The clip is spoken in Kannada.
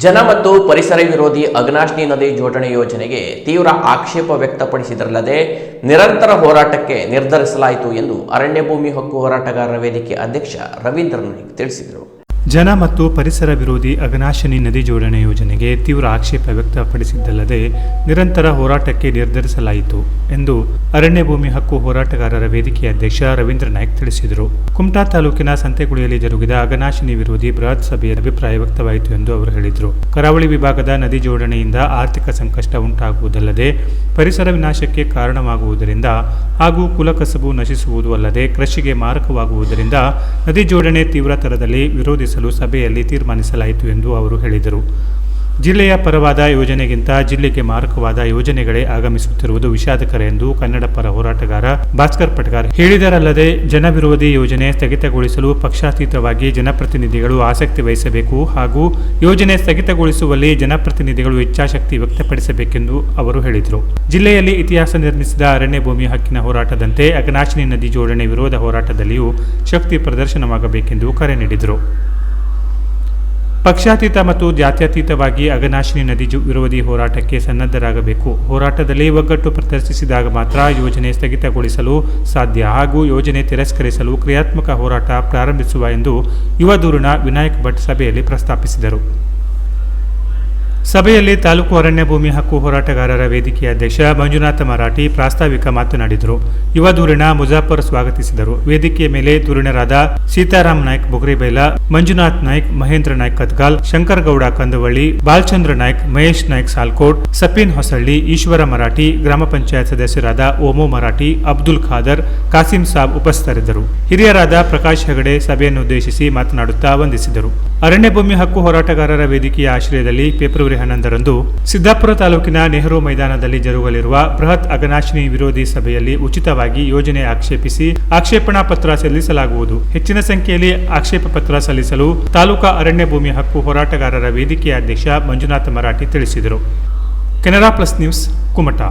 ಜನ ಮತ್ತು ಪರಿಸರ ವಿರೋಧಿ ಅಘನಾಶಿನಿ ನದಿ ಜೋಡಣೆ ಯೋಜನೆಗೆ ತೀವ್ರ ಆಕ್ಷೇಪ ವ್ಯಕ್ತಪಡಿಸಿದರಲ್ಲದೆ ನಿರಂತರ ಹೋರಾಟಕ್ಕೆ ನಿರ್ಧರಿಸಲಾಯಿತು ಎಂದು ಅರಣ್ಯ ಭೂಮಿ ಹಕ್ಕು ಹೋರಾಟಗಾರರ ವೇದಿಕೆ ಅಧ್ಯಕ್ಷ ರವೀಂದ್ರ ನಾಯ್ಕ್ ತಿಳಿಸಿದರು. ಜನ ಮತ್ತು ಪರಿಸರ ವಿರೋಧಿ ಅಘನಾಶಿನಿ ನದಿ ಜೋಡಣೆ ಯೋಜನೆಗೆ ತೀವ್ರ ಆಕ್ಷೇಪ ವ್ಯಕ್ತಪಡಿಸಿದ್ದಲ್ಲದೆ ನಿರಂತರ ಹೋರಾಟಕ್ಕೆ ನಿರ್ಧರಿಸಲಾಯಿತು ಎಂದು ಅರಣ್ಯ ಭೂಮಿ ಹಕ್ಕು ಹೋರಾಟಗಾರರ ವೇದಿಕೆ ಅಧ್ಯಕ್ಷ ರವೀಂದ್ರ ನಾಯ್ಕ್ ತಿಳಿಸಿದರು. ಕುಮಟಾ ತಾಲೂಕಿನ ಸಂತೆಗುಳಿಯಲ್ಲಿ ಜರುಗಿದ ಅಘನಾಶಿನಿ ವಿರೋಧಿ ಬೃಹತ್ ಸಭೆಯಲ್ಲಿ ಅಭಿಪ್ರಾಯ ವ್ಯಕ್ತವಾಯಿತು ಎಂದು ಅವರು ಹೇಳಿದರು. ಕರಾವಳಿ ವಿಭಾಗದ ನದಿ ಜೋಡಣೆಯಿಂದ ಆರ್ಥಿಕ ಸಂಕಷ್ಟ ಉಂಟಾಗುವುದಲ್ಲದೆ ಪರಿಸರ ವಿನಾಶಕ್ಕೆ ಕಾರಣವಾಗುವುದರಿಂದ ಹಾಗೂ ಕುಲಕಸಬು ನಶಿಸುವುದು ಅಲ್ಲದೆ ಕೃಷಿಗೆ ಮಾರಕವಾಗುವುದರಿಂದ ನದಿ ಜೋಡಣೆ ತೀವ್ರತರದಲ್ಲಿ ವಿರೋಧಿಸಲು ಸಭೆಯಲ್ಲಿ ತೀರ್ಮಾನಿಸಲಾಯಿತು ಎಂದು ಅವರು ಹೇಳಿದರು. ಜಿಲ್ಲೆಯ ಪರವಾದ ಯೋಜನೆಗಿಂತ ಜಿಲ್ಲೆಗೆ ಮಾರಕವಾದ ಯೋಜನೆಗಳೇ ಆಗಮಿಸುತ್ತಿರುವುದು ವಿಷಾದಕರ ಎಂದು ಕನ್ನಡ ಪರ ಹೋರಾಟಗಾರ ಭಾಸ್ಕರ್ ಪಟಗಾರ್ ಹೇಳಿದರಲ್ಲದೆ ಜನವಿರೋಧಿ ಯೋಜನೆ ಸ್ಥಗಿತಗೊಳಿಸಲು ಪಕ್ಷಾತೀತವಾಗಿ ಜನಪ್ರತಿನಿಧಿಗಳು ಆಸಕ್ತಿ ವಹಿಸಬೇಕು ಹಾಗೂ ಯೋಜನೆ ಸ್ಥಗಿತಗೊಳಿಸುವಲ್ಲಿ ಜನಪ್ರತಿನಿಧಿಗಳು ಇಚ್ಛಾಶಕ್ತಿ ವ್ಯಕ್ತಪಡಿಸಬೇಕೆಂದು ಅವರು ಹೇಳಿದರು. ಜಿಲ್ಲೆಯಲ್ಲಿ ಇತಿಹಾಸ ನಿರ್ಮಿಸಿದ ಅರಣ್ಯ ಭೂಮಿ ಹಕ್ಕಿನ ಹೋರಾಟದಂತೆ ಅಘನಾಶಿನಿ ನದಿ ಜೋಡಣೆ ವಿರೋಧ ಹೋರಾಟದಲ್ಲಿಯೂ ಶಕ್ತಿ ಪ್ರದರ್ಶನವಾಗಬೇಕೆಂದು ಕರೆ ನೀಡಿದರು. ಪಕ್ಷಾತೀತ ಮತ್ತು ಜಾತ್ಯತೀತವಾಗಿ ಅಘನಾಶಿನಿ ನದಿ ವಿರೋಧಿ ಹೋರಾಟಕ್ಕೆ ಸನ್ನದ್ಧರಾಗಬೇಕು. ಹೋರಾಟದಲ್ಲಿ ಒಗ್ಗಟ್ಟು ಪ್ರದರ್ಶಿಸಿದಾಗ ಮಾತ್ರ ಯೋಜನೆ ಸ್ಥಗಿತಗೊಳಿಸಲು ಸಾಧ್ಯ ಹಾಗೂ ಯೋಜನೆ ತಿರಸ್ಕರಿಸಲು ಕ್ರಿಯಾತ್ಮಕ ಹೋರಾಟ ಪ್ರಾರಂಭಿಸುವ ಎಂದು ಯುವ ಧುರೀಣ ವಿನಾಯಕ್ ಭಟ್ ಸಭೆಯಲ್ಲಿ ಪ್ರಸ್ತಾಪಿಸಿದರು. ಸಭೆಯಲ್ಲಿ ತಾಲೂಕು ಅರಣ್ಯ ಭೂಮಿ ಹಕ್ಕು ಹೋರಾಟಗಾರರ ವೇದಿಕೆಯ ಅಧ್ಯಕ್ಷ ಮಂಜುನಾಥ ಮರಾಠಿ ಪ್ರಾಸ್ತಾವಿಕ ಮಾತನಾಡಿದರು. ಯುವ ಧುರೀಣ ಮುಜಾಫರ್ ಸ್ವಾಗತಿಸಿದರು. ವೇದಿಕೆಯ ಮೇಲೆ ಧುರೀಣರಾದ ಸೀತಾರಾಮ್ ನಾಯ್ಕ್ ಬೊಗ್ರಿಬೈಲ, ಮಂಜುನಾಥ್ ನಾಯ್ಕ್, ಮಹೇಂದ್ರ ನಾಯ್ಕ್ ಕತ್ಗಾಲ್, ಶಂಕರಗೌಡ ಕಂದವಳ್ಳಿ, ಬಾಲಚಂದ್ರ ನಾಯ್ಕ್, ಮಹೇಶ್ ನಾಯ್ಕ್ ಸಾಲ್ಕೋಟ್, ಸಫೀನ್ ಹೊಸಳ್ಳಿ, ಈಶ್ವರ ಮರಾಠಿ, ಗ್ರಾಮ ಪಂಚಾಯತ್ ಸದಸ್ಯರಾದ ಓಮೋ ಮರಾಠಿ, ಅಬ್ದುಲ್ ಖಾದರ್, ಕಾಸಿಂ ಸಾಬ್ ಉಪಸ್ಥಿತರಿದ್ದರು. ಹಿರಿಯರಾದ ಪ್ರಕಾಶ್ ಹೆಗಡೆ ಸಭೆಯನ್ನುದ್ದೇಶಿಸಿ ಮಾತನಾಡುತ್ತಾ ವಂದಿಸಿದರು. ಅರಣ್ಯ ಭೂಮಿ ಹಕ್ಕು ಹೋರಾಟಗಾರರ ವೇದಿಕೆಯ ಆಶ್ರಯದಲ್ಲಿ ಫೆಬ್ರವರಿ 11ರಂದು ಸಿದ್ದಾಪುರ ತಾಲೂಕಿನ ನೆಹರು ಮೈದಾನದಲ್ಲಿ ಜರುಗಲಿರುವ ಬೃಹತ್ ಅಘನಾಶಿನಿ ವಿರೋಧಿ ಸಭೆಯಲ್ಲಿ ಉಚಿತವಾಗಿ ಯೋಜನೆ ಆಕ್ಷೇಪಿಸಿ ಆಕ್ಷೇಪಣಾ ಪತ್ರ ಸಲ್ಲಿಸಲಾಗುವುದು. ಹೆಚ್ಚಿನ ಸಂಖ್ಯೆಯಲ್ಲಿ ಆಕ್ಷೇಪ ಪತ್ರ ಸಲ್ಲಿಸಲು ತಾಲೂಕಾ ಅರಣ್ಯ ಭೂಮಿ ಹಕ್ಕು ಹೋರಾಟಗಾರರ ವೇದಿಕೆಯ ಅಧ್ಯಕ್ಷ ಮಂಜುನಾಥ ಮರಾಠಿ ತಿಳಿಸಿದರು. Canara plus news, Kumta.